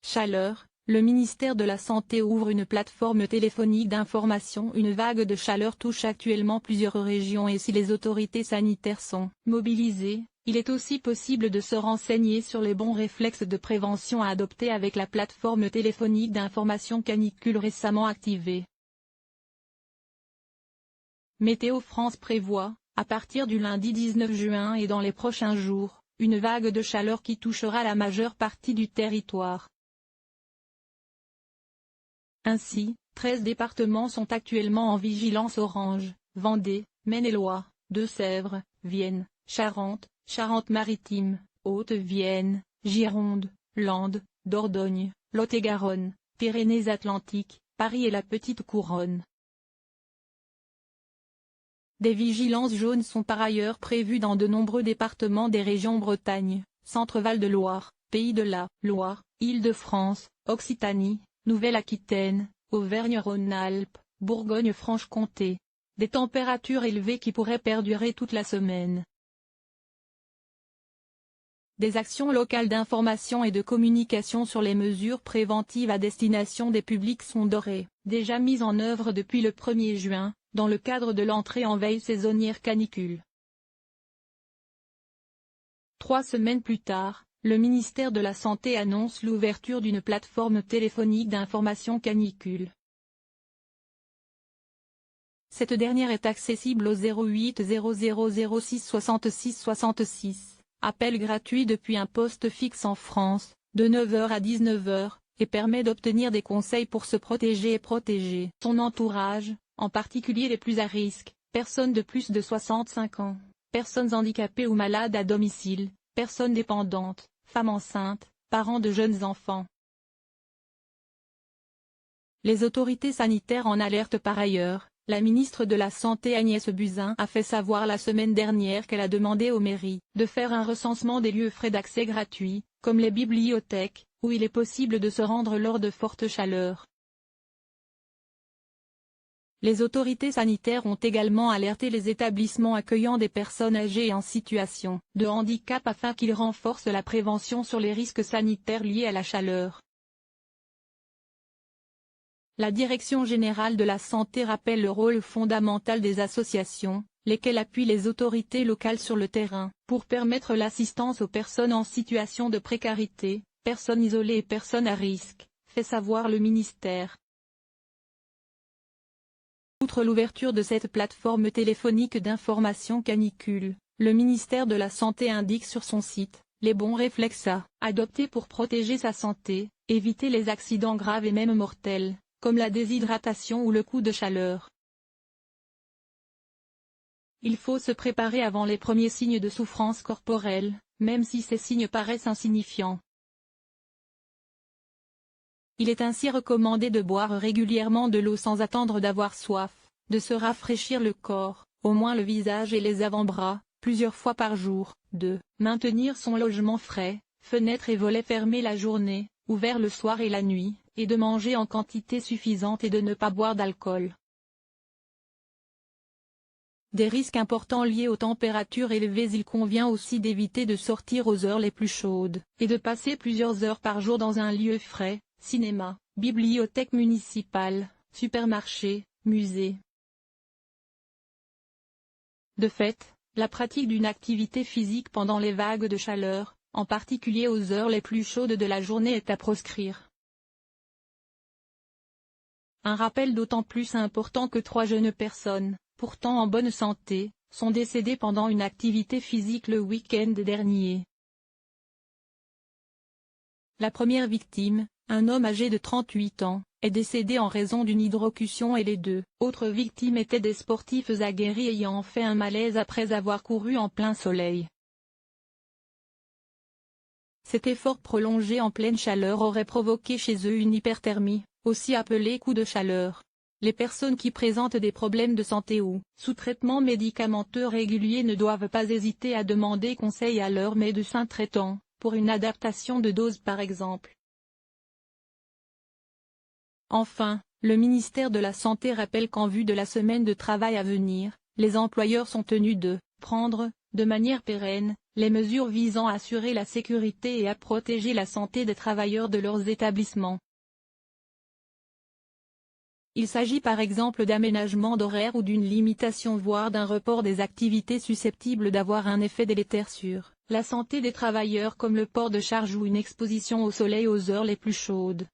Chaleur, le ministère de la Santé ouvre une plateforme téléphonique d'information. Une vague de chaleur touche actuellement plusieurs régions et si les autorités sanitaires sont mobilisées, il est aussi possible de se renseigner sur les bons réflexes de prévention à adopter avec la plateforme téléphonique d'information canicule récemment activée. Météo France prévoit, à partir du lundi 19 juin et dans les prochains jours, une vague de chaleur qui touchera la majeure partie du territoire. Ainsi, 13 départements sont actuellement en vigilance orange: Vendée, Maine-et-Loire, Deux-Sèvres, Vienne, Charente, Charente-Maritime, Haute-Vienne, Gironde, Landes, Dordogne, Lot-et-Garonne, Pyrénées-Atlantiques, Paris et la Petite Couronne. Des vigilances jaunes sont par ailleurs prévues dans de nombreux départements des régions Bretagne, Centre-Val de Loire, Pays de la Loire, Île-de-France, Occitanie, Nouvelle-Aquitaine, Auvergne-Rhône-Alpes, Bourgogne-Franche-Comté. Des températures élevées qui pourraient perdurer toute la semaine. Des actions locales d'information et de communication sur les mesures préventives à destination des publics sont déjà mises en œuvre depuis le 1er juin, dans le cadre de l'entrée en veille saisonnière canicule. 3 semaines plus tard, le ministère de la Santé annonce l'ouverture d'une plateforme téléphonique d'information canicule. Cette dernière est accessible au 08 00 06 66 66, appel gratuit depuis un poste fixe en France, de 9h à 19h, et permet d'obtenir des conseils pour se protéger et protéger son entourage, en particulier les plus à risque, personnes de plus de 65 ans, personnes handicapées ou malades à domicile, personnes dépendantes, femmes enceintes, parents de jeunes enfants. Les autorités sanitaires en alertent par ailleurs. La ministre de la Santé Agnès Buzyn a fait savoir la semaine dernière qu'elle a demandé aux mairies de faire un recensement des lieux frais d'accès gratuits, comme les bibliothèques, où il est possible de se rendre lors de fortes chaleurs. Les autorités sanitaires ont également alerté les établissements accueillant des personnes âgées et en situation de handicap afin qu'ils renforcent la prévention sur les risques sanitaires liés à la chaleur. La Direction générale de la santé rappelle le rôle fondamental des associations, lesquelles appuient les autorités locales sur le terrain, pour permettre l'assistance aux personnes en situation de précarité, personnes isolées et personnes à risque, fait savoir le ministère. Outre l'ouverture de cette plateforme téléphonique d'information canicule, le ministère de la Santé indique sur son site les bons réflexes à adopter pour protéger sa santé, éviter les accidents graves et même mortels, comme la déshydratation ou le coup de chaleur. Il faut se préparer avant les premiers signes de souffrance corporelle, même si ces signes paraissent insignifiants. Il est ainsi recommandé de boire régulièrement de l'eau sans attendre d'avoir soif, de se rafraîchir le corps, au moins le visage et les avant-bras, plusieurs fois par jour, de maintenir son logement frais, fenêtres et volets fermés la journée, ouverts le soir et la nuit, et de manger en quantité suffisante et de ne pas boire d'alcool. Des risques importants liés aux températures élevées. Il convient aussi d'éviter de sortir aux heures les plus chaudes, et de passer plusieurs heures par jour dans un lieu frais, cinéma, bibliothèque municipale, supermarché, musée. De fait, la pratique d'une activité physique pendant les vagues de chaleur, en particulier aux heures les plus chaudes de la journée, est à proscrire. Un rappel d'autant plus important que 3 jeunes personnes, pourtant en bonne santé, sont décédées pendant une activité physique le week-end dernier. La première victime, un homme âgé de 38 ans, est décédé en raison d'une hydrocution et les 2 autres victimes étaient des sportifs aguerris ayant fait un malaise après avoir couru en plein soleil. Cet effort prolongé en pleine chaleur aurait provoqué chez eux une hyperthermie, aussi appelée coup de chaleur. Les personnes qui présentent des problèmes de santé ou sous traitement médicamenteux régulier ne doivent pas hésiter à demander conseil à leur médecin traitant, pour une adaptation de dose par exemple. Enfin, le ministère de la Santé rappelle qu'en vue de la semaine de travail à venir, les employeurs sont tenus de prendre, de manière pérenne, les mesures visant à assurer la sécurité et à protéger la santé des travailleurs de leurs établissements. Il s'agit par exemple d'aménagements d'horaires ou d'une limitation voire d'un report des activités susceptibles d'avoir un effet délétère sur la santé des travailleurs comme le port de charge ou une exposition au soleil aux heures les plus chaudes.